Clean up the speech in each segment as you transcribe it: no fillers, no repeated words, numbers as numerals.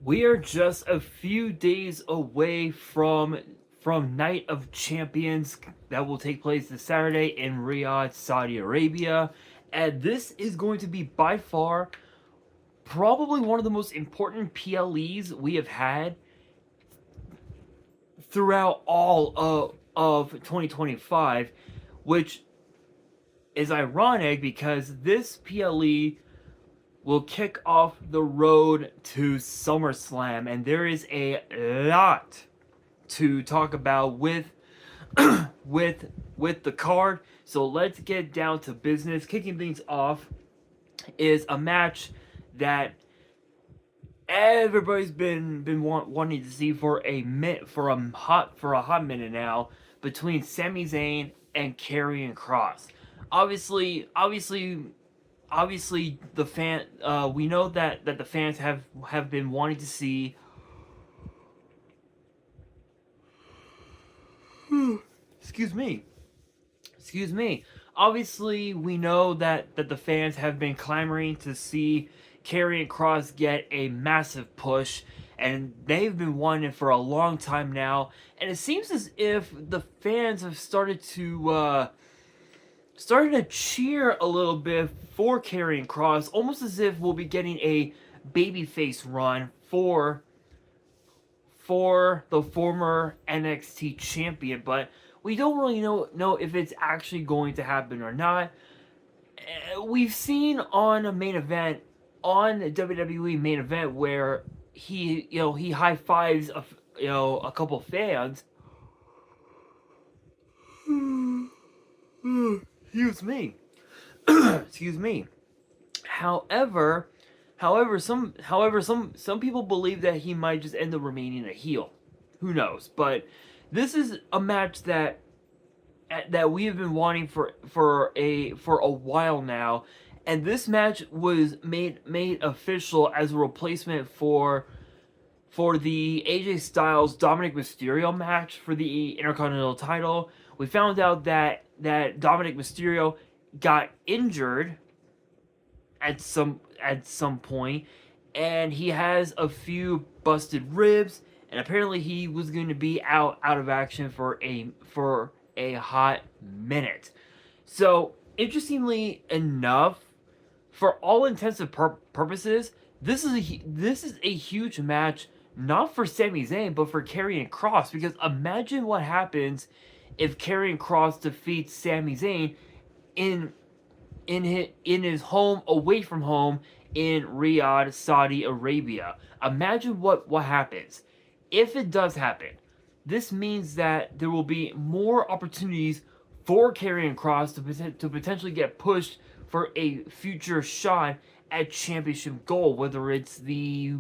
We are just a few days away from Night of Champions that will take place this Saturday in Riyadh, Saudi Arabia. And this is going to be by far probably one of the most important PLEs we have had throughout all of 2025, which is ironic because this PLE will kick off the road to SummerSlam, and there is a lot to talk about with with the card. So let's get down to business. Kicking things off is a match that everybody's been wanting to see for a hot minute now, between Sami Zayn and Karrion Kross. Obviously the fan we know that the fans have been wanting to see excuse me. Obviously, we know that the fans have been clamoring to see Karrion Kross get a massive push, and they've been wanting it for a long time now. And it seems as if the fans have started to cheer a little bit for Karrion Kross, almost as if we'll be getting a babyface run for the former NXT champion, but we don't really know if it's actually going to happen or not. We've seen on a main event, on a WWE main event, where he high fives a couple fans. Excuse me. Excuse me. Some people believe that he might just end up remaining a heel. Who knows? But this is a match that we have been wanting for a while now, and this match was made official as a replacement for the AJ Styles Dominic Mysterio match for the Intercontinental title. We found out that Dominic Mysterio got injured at some point, and he has a few busted ribs, and apparently he was going to be out of action for a hot minute. So, interestingly enough, for all intents and purposes, this is a huge match, not for Sami Zayn, but for Karrion Kross, because imagine what happens if Karrion Kross defeats Sami Zayn in his home, away from home, in Riyadh, Saudi Arabia. Imagine what happens. If it does happen, this means that there will be more opportunities for Karrion Kross to potentially get pushed for a future shot at championship goal, whether it's the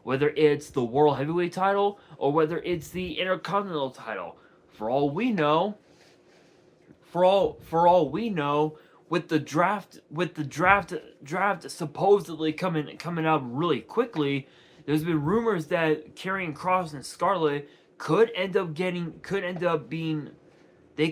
World Heavyweight title or whether it's the Intercontinental title. For all we know, with the draft supposedly coming up really quickly, there's been rumors that Karrion Kross and Scarlett could end up getting drafted to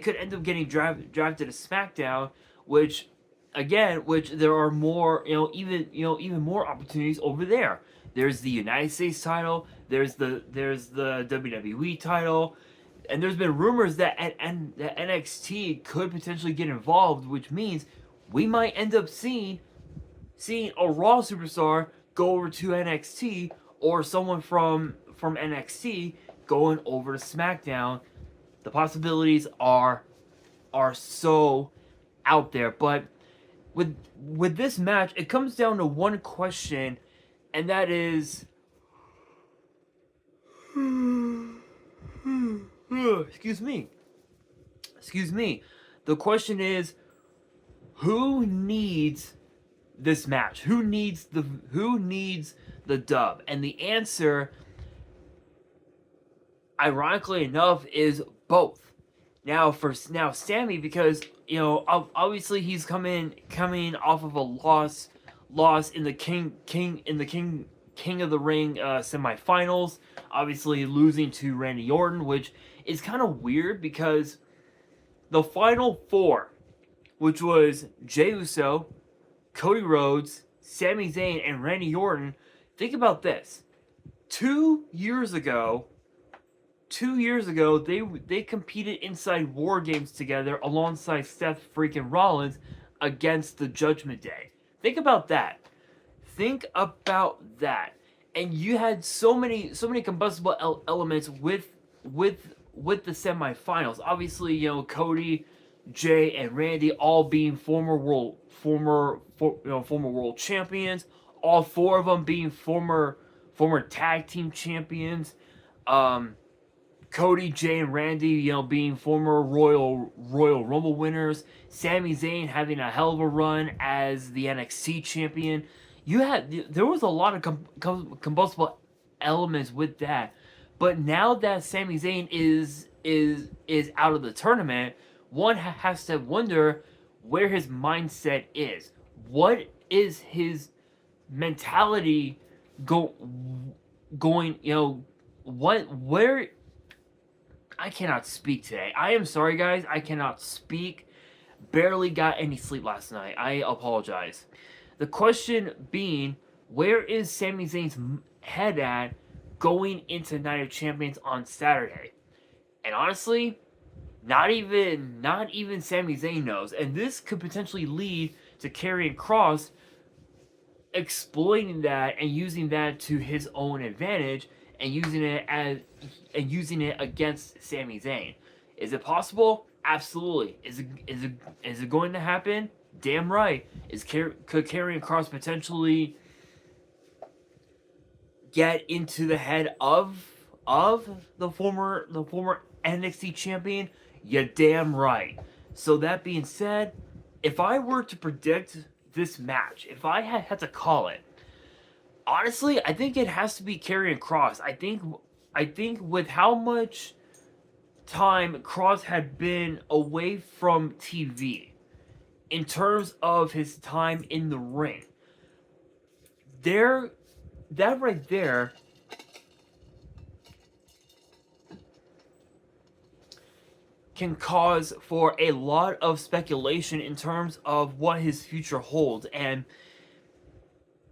SmackDown, which there are more, even more opportunities over there. There's the United States title, there's the WWE title, and there's been rumors that that NXT could potentially get involved, which means we might end up seeing a Raw superstar go over to NXT, or someone from NXT going over to SmackDown. The possibilities are so out there. But with this match, it comes down to one question, and that is excuse me. The question is, who needs this match? Who needs the dub? And the answer, ironically enough, is both. Now Sammy, because obviously he's coming off of a loss in the King of the Ring semifinals, obviously losing to Randy Orton, which is kind of weird because the final four, which was Jey Uso, Cody Rhodes, Sami Zayn, and Randy Orton. Think about this. 2 years ago, 2 years ago, they competed inside War Games together alongside Seth freaking Rollins against the Judgment Day. Think about that. Think about that. And you had so many combustible elements with the semifinals. Obviously, Cody, Jay, and Randy all being former world champions. All four of them being former tag team champions. Um, Cody, Jay, and Randy, being former Royal Rumble winners. Sami Zayn having a hell of a run as the NXT champion. There was a lot of combustible elements with that, but now that Sami Zayn is out of the tournament, one has to wonder where his mindset is. What is his mentality going? Where I cannot speak today. I am sorry, guys. I cannot speak. Barely got any sleep last night. I apologize. The question being, where is Sami Zayn's head at going into Night of Champions on Saturday? And honestly, not even Sami Zayn knows. And this could potentially lead to Karrion Kross exploiting that and using that to his own advantage and using it against Sami Zayn. Is it possible? Absolutely. Is it going to happen? Damn right. Could Karrion Kross potentially get into the head of the former NXT champion? You damn right. So that being said, if I were to predict this match, if I had to call it, honestly, I think it has to be Karrion Kross. I think with how much time Kross had been away from TV in terms of his time in the ring, that right there can cause for a lot of speculation in terms of what his future holds. And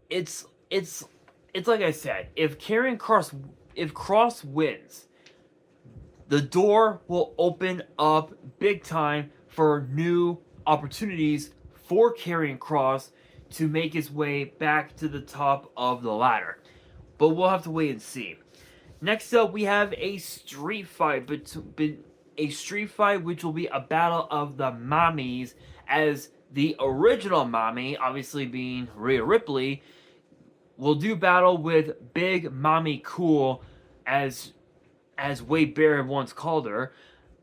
it's like I said, if Kross wins, the door will open up big time for new opportunities for Karrion Kross to make his way back to the top of the ladder. But we'll have to wait and see. Next up, we have a street fight, which will be a battle of the mommies, as the original mommy, obviously being Rhea Ripley, will do battle with Big Mommy Cool, as Wade Barrett once called her.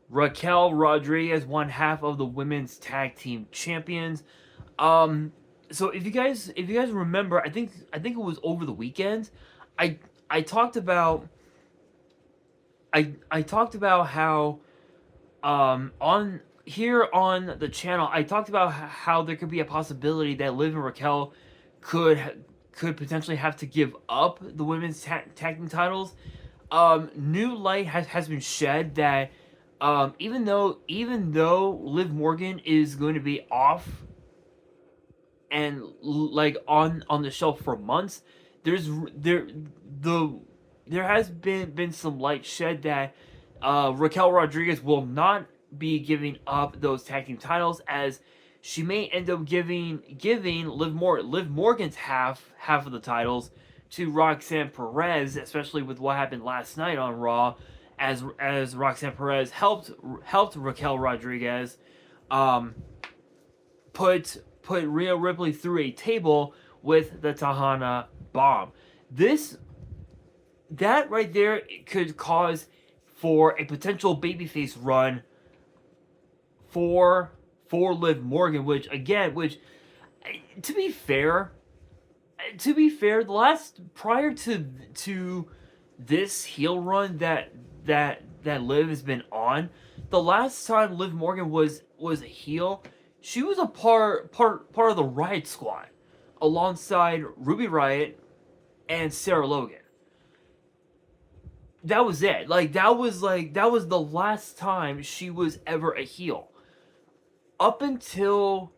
Raquel Rodriguez, one half of the women's tag team champions. So if you guys remember, I think it was over the weekend, I talked about how on here on the channel I talked about how there could be a possibility that Liv and Raquel could potentially have to give up the women's tag team titles. New light has been shed that even though Liv Morgan is going to be off and like on the shelf for months, there has been some light shed that Raquel Rodriguez will not be giving up those tag team titles, as she may end up giving Liv Morgan's half of the titles to Roxanne Perez, especially with what happened last night on Raw, as Roxanne Perez helped Raquel Rodriguez put Rhea Ripley through a table with the Tahana Bomb. That right there could cause for a potential babyface run for Liv Morgan, which to be fair, the last prior to this heel run that Liv has been on, the last time Liv Morgan was a heel, she was a part of the Riot Squad alongside Ruby Riott and Sarah Logan. That was it. That was the last time she was ever a heel. Up until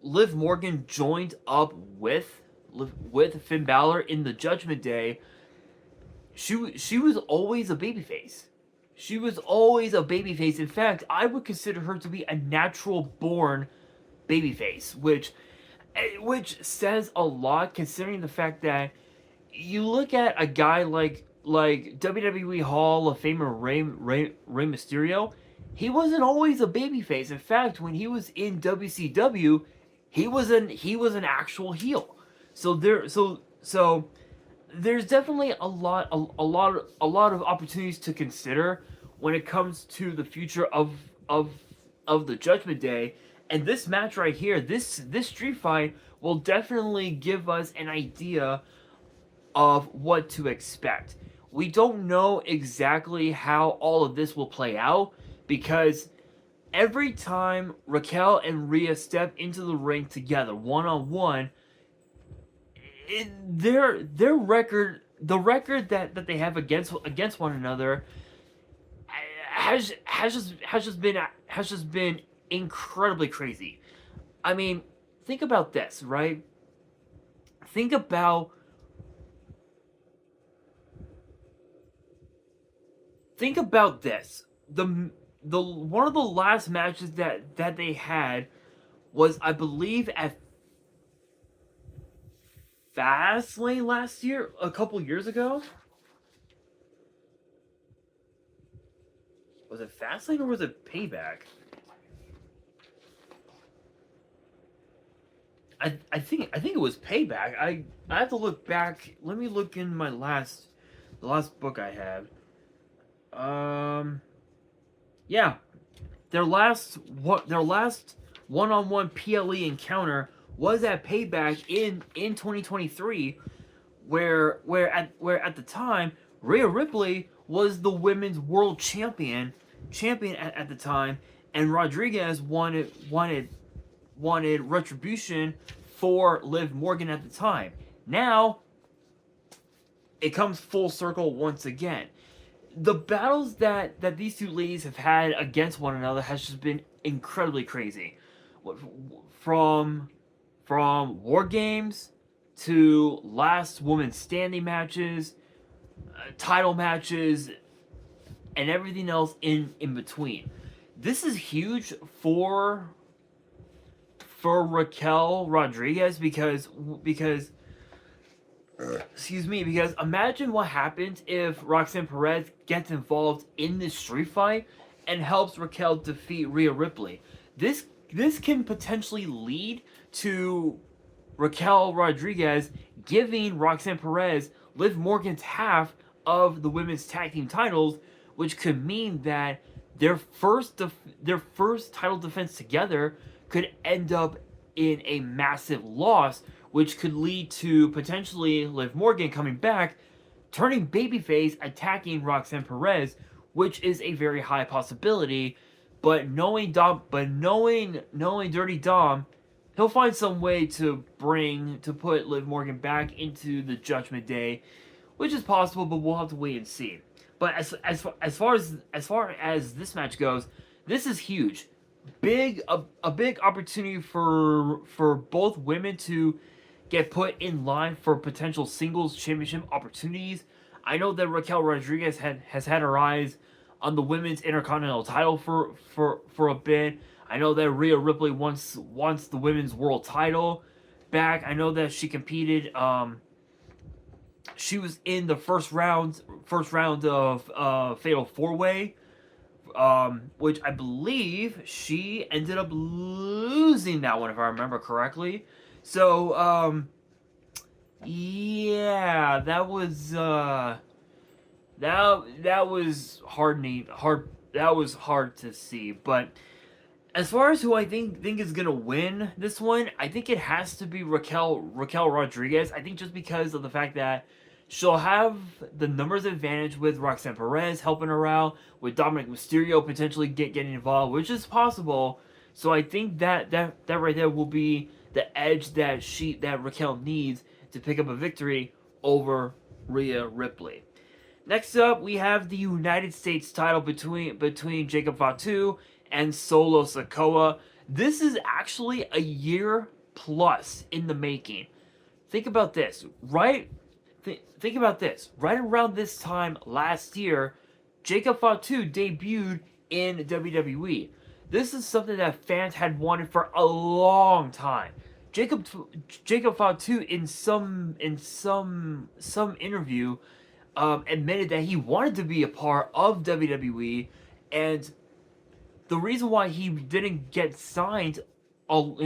Liv Morgan joined up with Finn Balor in the Judgment Day, she was always a babyface. She was always a babyface. In fact, I would consider her to be a natural born babyface, which says a lot considering the fact that you look at a guy like WWE Hall of Famer Rey Mysterio. He wasn't always a babyface. In fact, when he was in WCW, he was an actual heel. So there's definitely a lot of opportunities to consider when it comes to the future of the Judgment Day. And this match right here, this street fight will definitely give us an idea of what to expect. We don't know exactly how all of this will play out because every time Raquel and Rhea step into the ring together, one on one, their record, the record that they have against one another, has just been incredibly crazy. I mean, think about this, right? Think about this. The one of the last matches that they had was, I believe, at Fastlane last year, a couple years ago. Was it Fastlane or was it Payback? I think it was Payback. I have to look back. Let me look in the last book I had. Yeah, their last one-on-one PLE encounter was at Payback in 2023, where at the time Rhea Ripley was the women's world champion at the time, and Rodriguez wanted retribution for Liv Morgan at the time. Now it comes full circle once again. The battles that these two ladies have had against one another has just been incredibly crazy. From War Games to last woman standing matches, title matches, and everything else in between. This is huge for Raquel Rodriguez because because imagine what happens if Roxanne Perez gets involved in this street fight and helps Raquel defeat Rhea Ripley. This can potentially lead to Raquel Rodriguez giving Roxanne Perez Liv Morgan's half of the women's tag team titles, which could mean that their first title defense together could end up in a massive loss, which could lead to potentially Liv Morgan coming back, turning babyface, attacking Roxanne Perez, which is a very high possibility. But knowing Dirty Dom, he'll find some way to put Liv Morgan back into the Judgment Day, which is possible, but we'll have to wait and see. But as far as this match goes, this is huge. A big opportunity for both women to get put in line for potential singles championship opportunities. I know that Raquel Rodriguez has had her eyes on the women's intercontinental title for a bit. I know that Rhea Ripley wants the women's world title back. I know that she competed. She was in the first round of Fatal 4-Way. Which I believe she ended up losing that one, if I remember correctly. So, yeah, that was hard to see. But as far as who I think is gonna win this one, I think it has to be Raquel Rodriguez. I think just because of the fact that she'll have the numbers advantage with Roxanne Perez helping her out, with Dominic Mysterio potentially getting involved, which is possible. So I think that right there will be the edge that Raquel needs to pick up a victory over Rhea Ripley. Next up, we have the United States title between Jacob Fatu and Solo Sikoa. This is actually a year plus in the making. think about this, right? Think about this. Right around this time last year, Jacob Fatu debuted in WWE. This is something that fans had wanted for a long time. Jacob Jacob Fatu in some interview admitted that he wanted to be a part of WWE, and the reason why he didn't get signed, all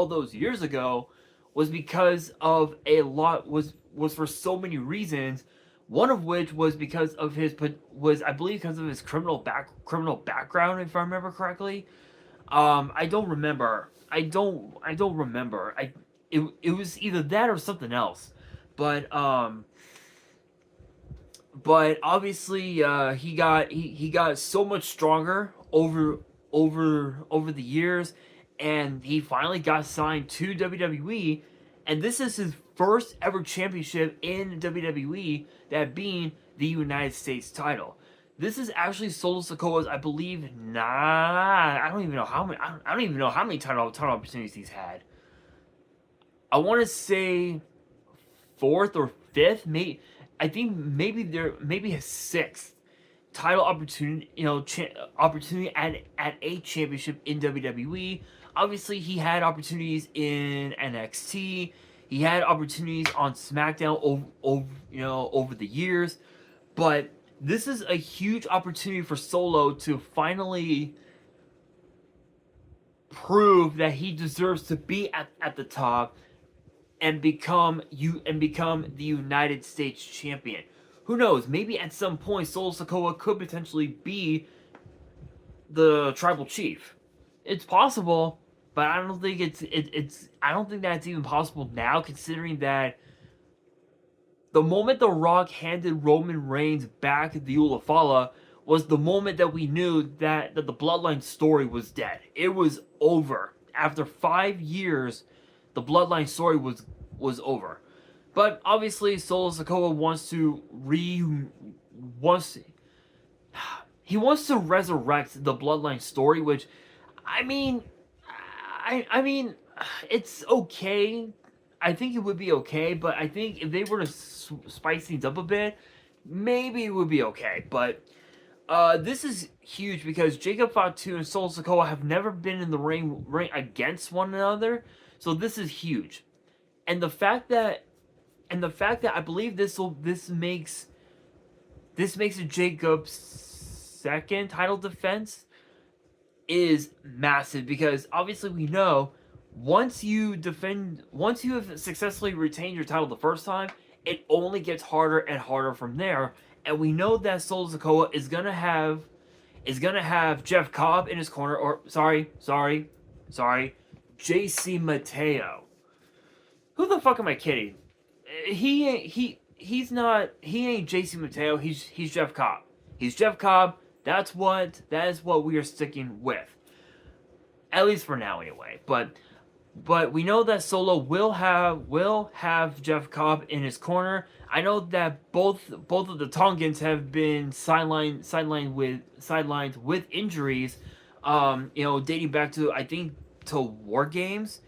those years ago, was because of a lot was for so many reasons. One of which was because of his was I believe because of his criminal background, if I remember correctly. I don't remember. I don't remember. It was either that or something else, but obviously he got so much stronger over the years, and he finally got signed to WWE, and this is his first ever championship in WWE, that being the United States title. This is actually Solo Sikoa's, I believe, I don't even know how many. I don't even know how many title opportunities he's had. I want to say fourth or fifth, maybe. I think maybe his sixth title opportunity, opportunity at a championship in WWE. Obviously, he had opportunities in NXT. He had opportunities on SmackDown over the years, but this is a huge opportunity for Solo to finally prove that he deserves to be at the top and become the United States champion. Who knows? Maybe at some point Solo Sikoa could potentially be the tribal chief. It's possible, but I don't think I don't think that's even possible now, considering that the moment The Rock handed Roman Reigns back the Ulafala was the moment that we knew that the Bloodline story was dead. It was over. After 5 years, the Bloodline story was over. But obviously, Solo Sikoa wants to resurrect the Bloodline story, which, I mean, I mean, it's okay. I think it would be okay, but I think if they were to spice things up a bit, maybe it would be okay. But this is huge because Jacob Fatu and Solo Sikoa have never been in the ring against one another, so this is huge. And the fact that I believe this makes it Jacob's second title defense is massive, because obviously we know once you have successfully retained your title the first time, it only gets harder and harder from there. And we know that Solo Sikoa is gonna have Jeff Cobb in his corner, or sorry, JC Mateo. Who the fuck am I kidding? He ain't JC Mateo. He's Jeff Cobb. He's Jeff Cobb. That is what we are sticking with, at least for now, anyway. But we know that Solo will have Jeff Cobb in his corner. I know that both of the Tongans have been sidelined with injuries, dating back to, I think, to War Games.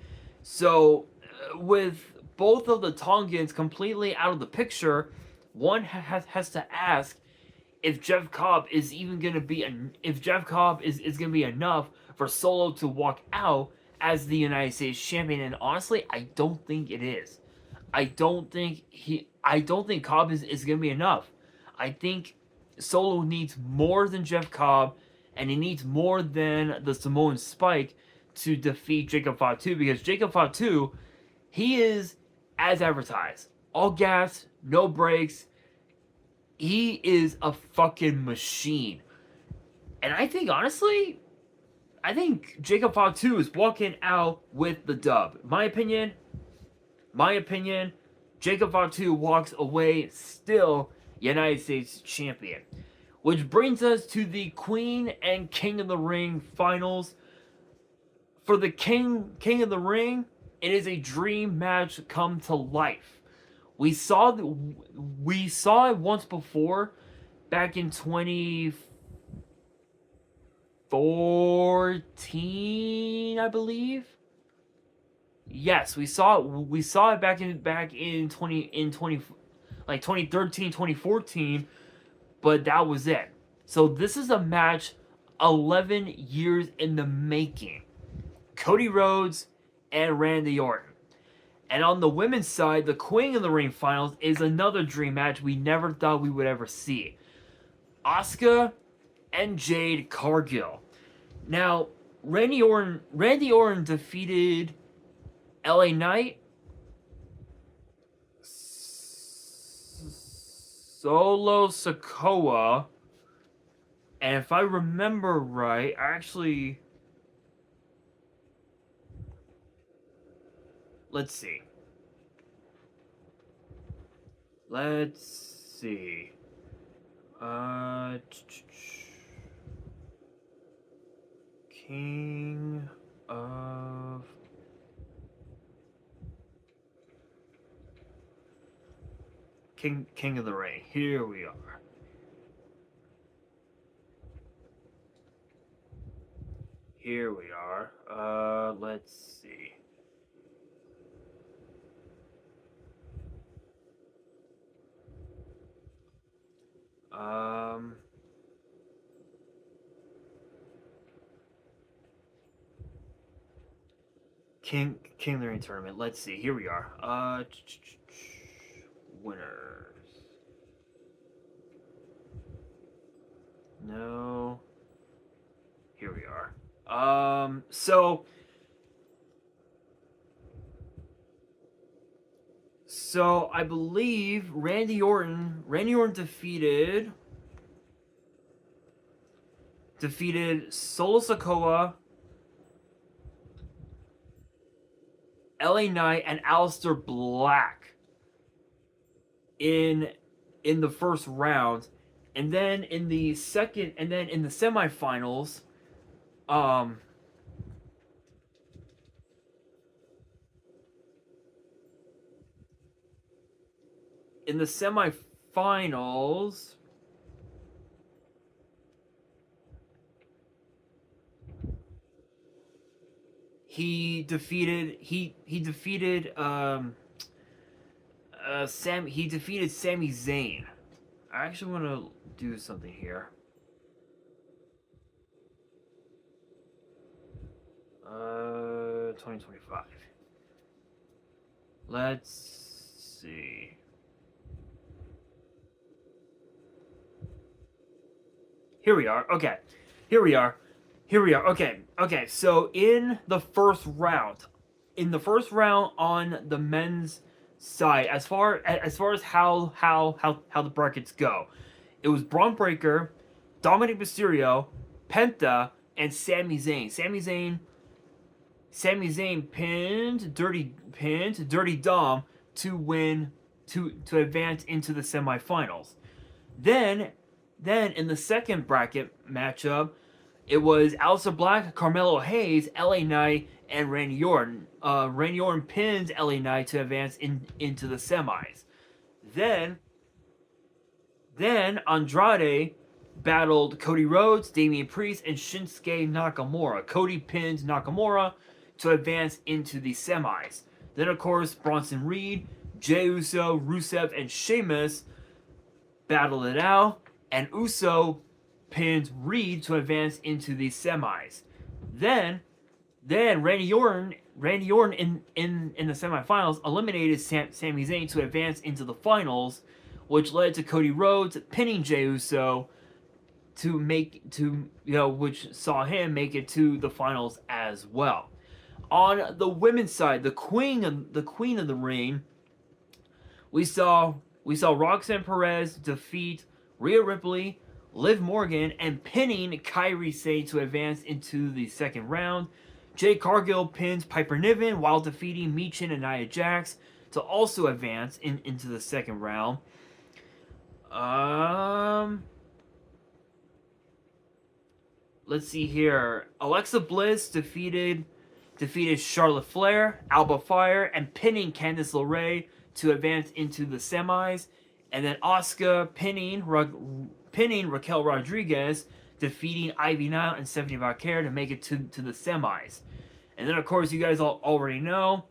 So with both of the Tongans completely out of the picture, one has to ask if Jeff Cobb is even going to be if Jeff Cobb is going to be enough for Solo to walk out as the United States champion. And honestly, I don't think it is. I don't think Cobb is going to be enough. I think Solo needs more than Jeff Cobb, and he needs more than the Samoan Spike to defeat Jacob Fatu, because Jacob Fatu, he is as advertised. All gas, no brakes. He is a fucking machine. And I think, honestly, Jacob Fatu is walking out with the dub. My opinion, Jacob Fatu walks away still United States champion. Which brings us to the Queen and King of the Ring finals. For the King of the Ring, it is a dream match come to life. We saw it once before, back in 2014, I believe. Yes, we saw it back in 20 like 2013, 2014, but that was it. So this is a match 11 years in the making. Cody Rhodes and Randy Orton. And on the women's side, the Queen of the Ring finals is another dream match we never thought we would ever see. Asuka and Jade Cargill. Now, Randy Orton defeated LA Knight, Solo Sokoa, and if I remember right, actually, let's see. Let's see. Uh, King of King of the Ring. Here we are. Here we are. Let's see. Um, King of the Ring tournament. Let's see. Here we are. Winners. No. Here we are. So I believe Randy Orton defeated Solo Sokoa, LA Knight, and Aleister Black in the first round, and then in the semifinals, um, in the semifinals, he defeated Sami Zayn. I actually want to do something here. 2025. Let's see. Here we are. Okay. Here we are. Here we are. Okay. Okay. So in the first round, on the men's side, as far as how the brackets go, it was Braun Breaker, Dominic Mysterio, Penta, and Sami Zayn. Sami Zayn pinned Dirty Dom to win to advance into the semifinals. Then in the second bracket matchup, it was Aleister Black, Carmelo Hayes, LA Knight, and Randy Orton. Randy Orton pins LA Knight to advance into the semis. Then Andrade battled Cody Rhodes, Damian Priest, and Shinsuke Nakamura. Cody pins Nakamura to advance into the semis. Then, of course, Bronson Reed, Jey Uso, Rusev, and Sheamus battled it out, and Uso pinned Reed to advance into the semis. Then Randy Orton in the semifinals eliminated Sami Zayn to advance into the finals, which led to Cody Rhodes pinning Jey Uso which saw him make it to the finals as well. On the women's side, the queen of the ring, we saw Roxanne Perez defeat Rhea Ripley, Liv Morgan, and pinning Kairi Sane to advance into the second round. Jade Cargill pins Piper Niven while defeating Michin and Nia Jax to also advance into the second round. Let's see here. Alexa Bliss defeated Charlotte Flair, Alba Fire, and pinning Candice LeRae to advance into the semis. And then Asuka pinning Raquel Rodriguez, defeating Ivy Nile and Stephanie Vaquer to make it to the semis. And then, of course, you guys all already know,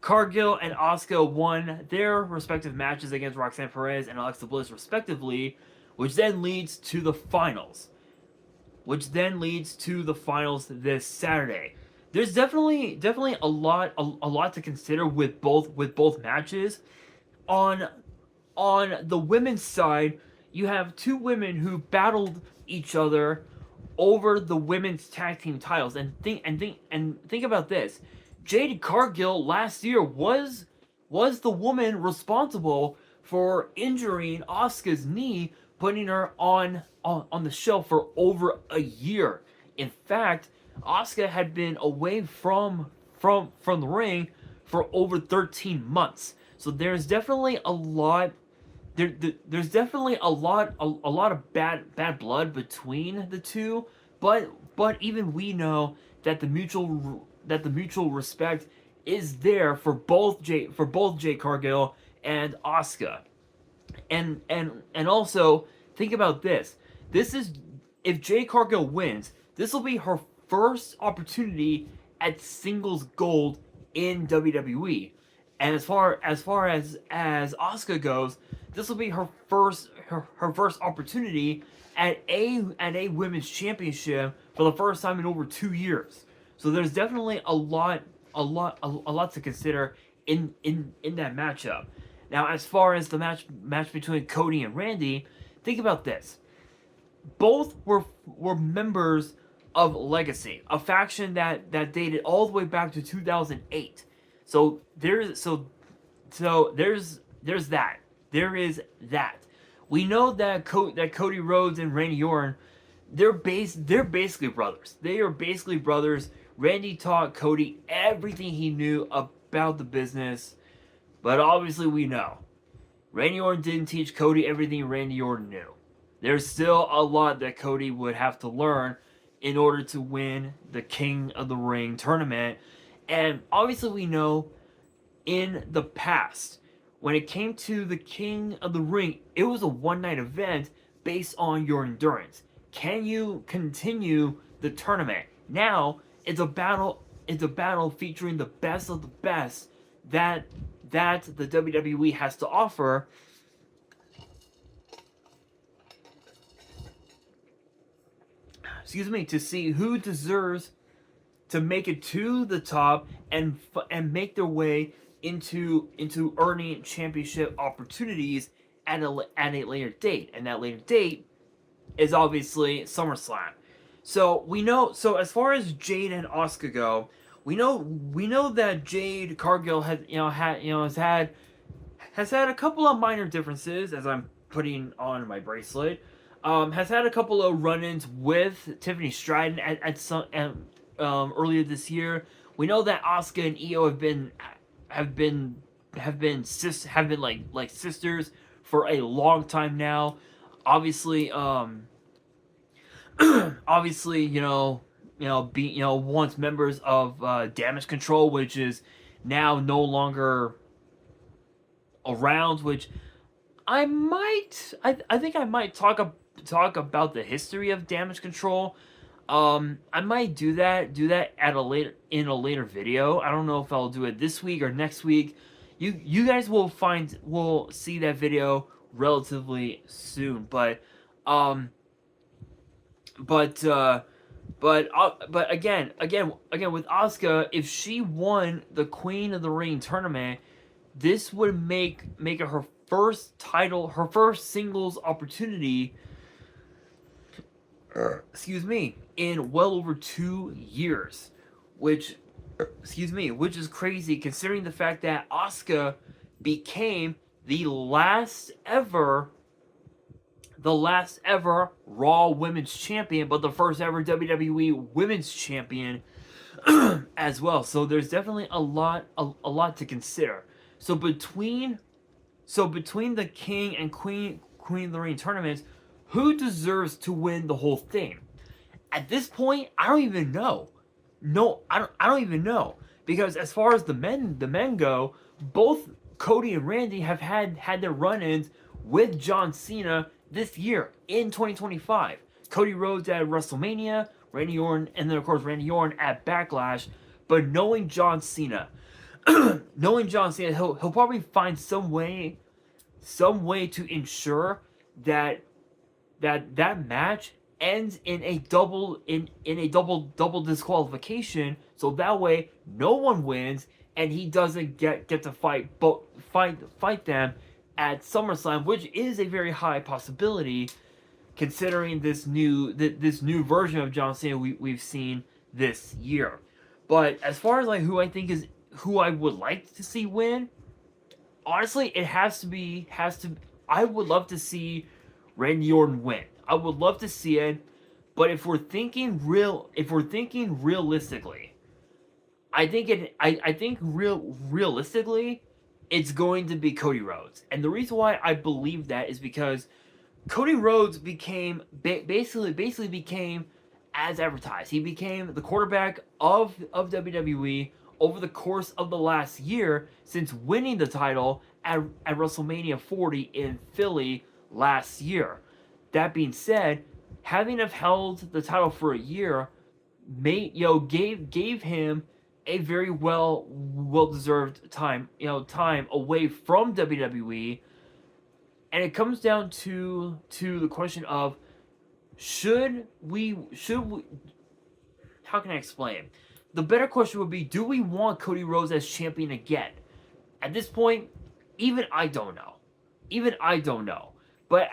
Cargill and Asuka won their respective matches against Roxanne Perez and Alexa Bliss respectively, which then leads to the finals. This Saturday. There's definitely a lot to consider with both matches. On the women's side, you have two women who battled each other over the women's tag team titles, and think about this. Jade Cargill last year was the woman responsible for injuring Asuka's knee, putting her on the shelf for over a year. In fact, Asuka had been away from the ring for over 13 months. So there's definitely a lot. There's definitely a lot of bad blood between the two, but even we know that the mutual respect is there for both Jade Cargill and Asuka. And also think about this. This is, if Jade Cargill wins, this will be her first opportunity at singles gold in WWE. And as far as Asuka goes, this will be her first opportunity at a women's championship for the first time in over 2 years. So there's definitely a lot to consider in that matchup. Now, as far as the match between Cody and Randy, think about this. Both were members of Legacy, a faction that dated all the way back to 2008. So there's that. There is that. We know that Cody Rhodes and Randy Orton, they're basically brothers. They are basically brothers. Randy taught Cody everything he knew about the business, but obviously we know Randy Orton didn't teach Cody everything Randy Orton knew. There's still a lot that Cody would have to learn in order to win the King of the Ring tournament. And obviously we know in the past, when it came to the King of the Ring, it was a one-night event based on your endurance. Can you continue the tournament? Now it's a battle featuring the best of the best that the WWE has to offer. To see who deserves to make it to the top and make their way into earning championship opportunities at a later date, and that later date is obviously SummerSlam. So we know. So as far as Jade and Asuka go, we know that Jade Cargill has had a couple of minor differences, as I'm putting on my bracelet. Has had a couple of run-ins with Tiffany Stratton at some earlier this year. We know that Asuka and Io have been like sisters for a long time now. Obviously, once members of Damage Control, which is now no longer around. Which I think I might talk about the history of Damage Control. I might do that in a later video. I don't know if I'll do it this week or next week. You guys will see that video relatively soon. But again with Asuka, if she won the Queen of the Ring tournament, this would make it her first title, her first singles opportunity. In well over 2 years, which is crazy considering the fact that Asuka became the last ever Raw Women's Champion, but the first ever WWE Women's Champion as well. So there's definitely a lot to consider. So between the King and Queen of the Ring tournaments, who deserves to win the whole thing? At this point, I don't even know. No, I don't even know, because as far as the men go, both Cody and Randy have had their run-ins with John Cena this year in 2025. Cody Rhodes at WrestleMania, Randy Orton at Backlash. But knowing John Cena, knowing John Cena, he'll probably find some way to ensure that that match ends in a double disqualification, so that way no one wins and he doesn't get to fight them at SummerSlam, which is a very high possibility considering this new version of John Cena we've seen this year. But as far as like who I would like to see win, honestly, it has to. I would love to see Randy Orton win. I would love to see it, but if we're thinking realistically, realistically, it's going to be Cody Rhodes. And the reason why I believe that is because Cody Rhodes became basically became as advertised. He became the quarterback of WWE over the course of the last year since winning the title at WrestleMania 40 in Philly last year. That being said, having have held the title for a year gave him a very well deserved time away from WWE. And it comes down to the question of should we how can I explain? The better question would be, do we want Cody Rhodes as champion again? At this point, even I don't know. But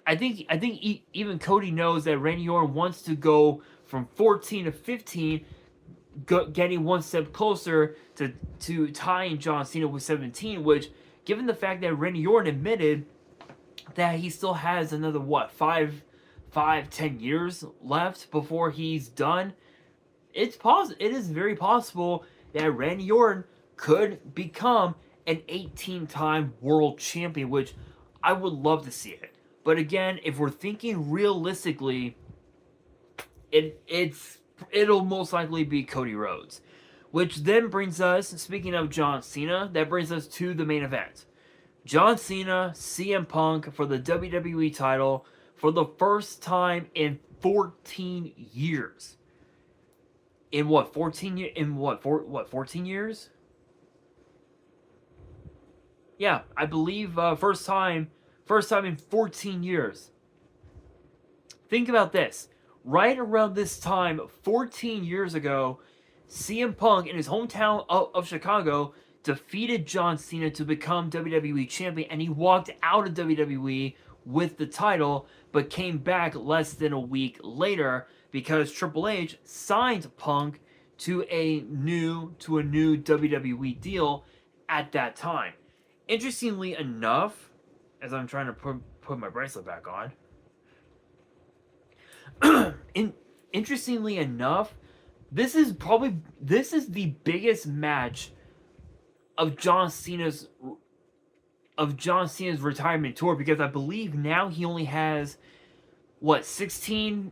I think even Cody knows that Randy Orton wants to go from 14 to 15, getting one step closer to tying John Cena with 17, which, given the fact that Randy Orton admitted that he still has another 10 years left before he's done, it is very possible that Randy Orton could become an 18-time world champion, which I would love to see it. But again, if we're thinking realistically, it'll most likely be Cody Rhodes. Which then brings us, speaking of John Cena, that brings us to the main event. John Cena, CM Punk for the WWE title for the first time in 14 years. In what, 14 years? Yeah, I believe first time in 14 years. Think about this. Right around this time, 14 years ago, CM Punk in his hometown of Chicago defeated John Cena to become WWE champion, and he walked out of WWE with the title, but came back less than a week later because Triple H signed Punk to a new WWE deal at that time. Interestingly enough, as I'm trying to put my bracelet back on, interestingly enough, this is the biggest match of John Cena's retirement tour, because I believe now he only has 15,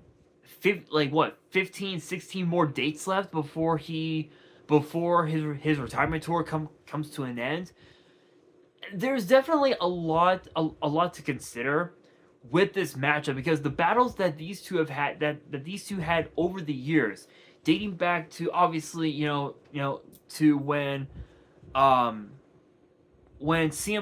16 more dates left before his retirement tour comes to an end. There's definitely a lot to consider with this matchup, because the battles that these two have had that these two had over the years, dating back to obviously to when CM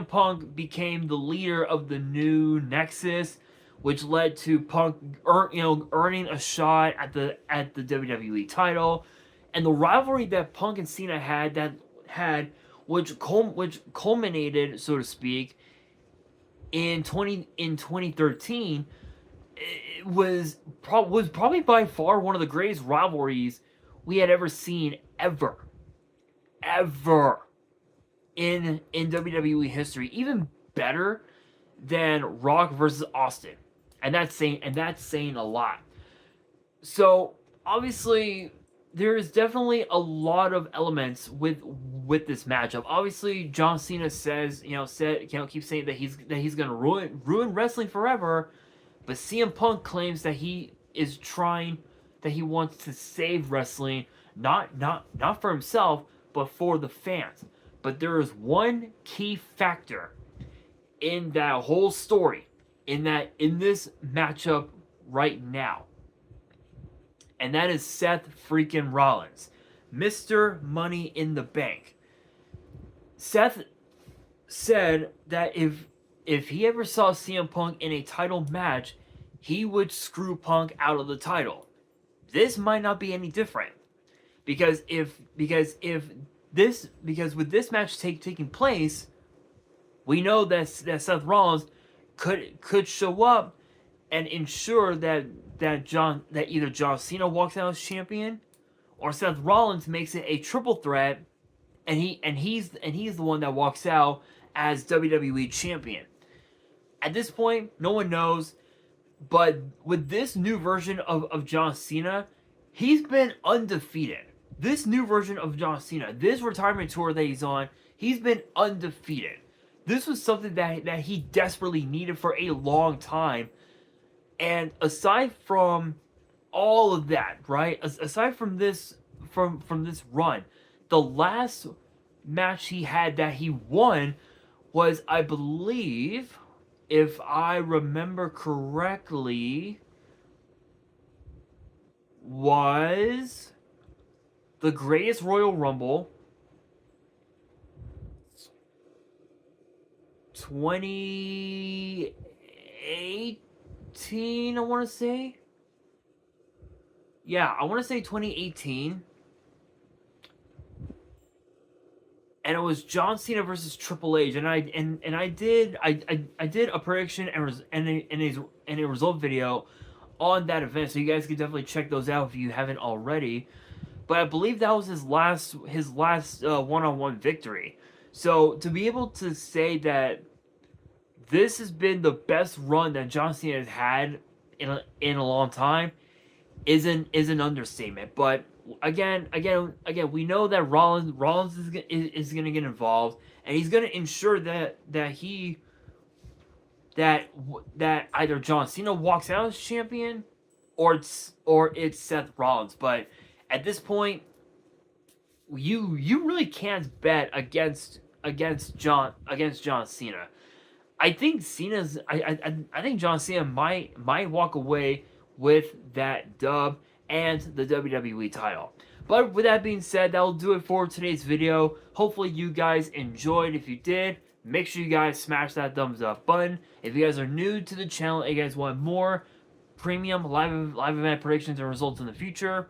Punk became the leader of the new Nexus, which led to Punk earning a shot at the WWE title, and the rivalry that Punk and Cena had which culminated, so to speak, in 2013. It was probably by far one of the greatest rivalries we had ever seen ever in WWE history, even better than Rock versus Austin, and that's saying a lot. So obviously there is definitely a lot of elements with this matchup. Obviously, John Cena keeps saying that he's gonna ruin wrestling forever, but CM Punk claims that he wants to save wrestling, not for himself, but for the fans. But there is one key factor in that whole story, in this matchup right now, and that is Seth freaking Rollins. Mr. Money in the Bank. Seth said that if he ever saw CM Punk in a title match, he would screw Punk out of the title. This might not be any different, because with this match taking place, we know that Seth Rollins could show up and ensure that either John Cena walks out as champion, or Seth Rollins makes it a triple threat, and he's the one that walks out as WWE champion. At this point, no one knows, but with this new version of John Cena, he's been undefeated. This new version of John Cena, this retirement tour that he's on, he's been undefeated. This was something that he desperately needed for a long time. And aside from all of that, right? Aside from this from this run, the last match he had that he won was, I believe, if I remember correctly, was the Greatest Royal Rumble 2018, I want to say. Yeah, I want to say 2018. And it was John Cena versus Triple H, and I did a prediction and a result video on that event, so you guys can definitely check those out if you haven't already. But I believe that was his last one-on-one victory. So to be able to say that this has been the best run that John Cena has had in a long time is an understatement. But again, we know that Rollins is going to get involved, and he's going to ensure that either John Cena walks out as champion, or it's Seth Rollins. But at this point, you really can't bet against John Cena. I think I think John Cena might walk away with that dub and the WWE title. But with that being said, that'll do it for today's video. Hopefully you guys enjoyed. If you did, make sure you guys smash that thumbs up button. If you guys are new to the channel and you guys want more premium live event predictions and results in the future,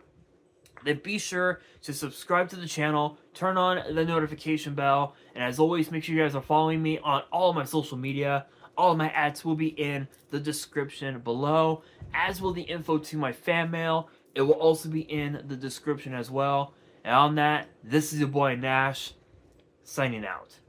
then be sure to subscribe to the channel, turn on the notification bell, and as always, make sure you guys are following me on all of my social media. All of my ads will be in the description below, as will the info to my fan mail. It will also be in the description as well. And on that, this is your boy Nash, signing out.